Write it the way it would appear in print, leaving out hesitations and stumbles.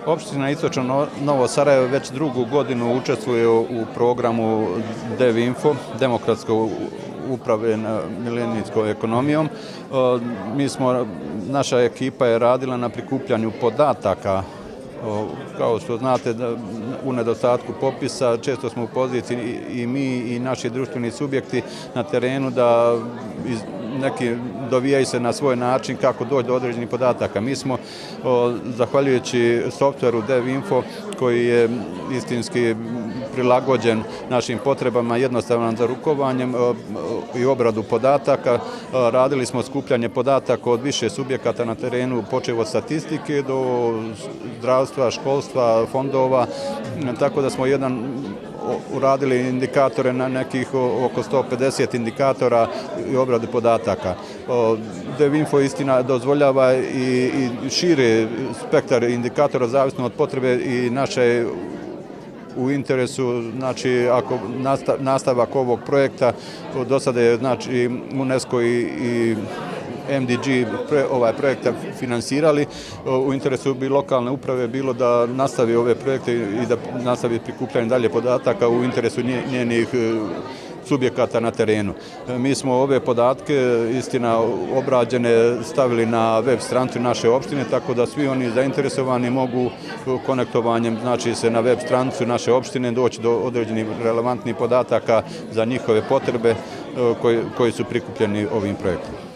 Opština Istočno Novo Sarajevo već drugu godinu učestvuje u programu DevInfo, demokratske uprave milenijskom ekonomijom. Naša ekipa je radila na prikupljanju podataka. Kao što znate, u nedostatku popisa često smo u poziciji i mi i naši društveni subjekti na terenu da neki dovijaju se na svoj način kako doći do određenih podataka. Mi smo, zahvaljujući softveru DevInfo, koji je istinski prilagođen našim potrebama, jednostavan za rukovanjem i obradu podataka, radili smo skupljanje podataka od više subjekata na terenu, počev od statistike do zdravstva, školstva, fondova, tako da smo uradili indikatore na nekih oko 150 indikatora i obrade podataka. DevInfo istina dozvoljava i širi spektar indikatora zavisno od potrebe i naše u interesu, znači ako nastavak ovog projekta, do sada je znači UNESCO i MDG ovaj projekta finansirali, u interesu bi lokalne uprave bilo da nastavi ove projekte i da nastavi prikupljanje dalje podataka u interesu njenih subjekata na terenu. Mi smo ove podatke, istina, obrađene stavili na web stranicu naše opštine, tako da svi oni zainteresovani mogu konektovanjem, znači se na web stranicu naše opštine doći do određenih relevantnih podataka za njihove potrebe koji su prikupljeni ovim projektom.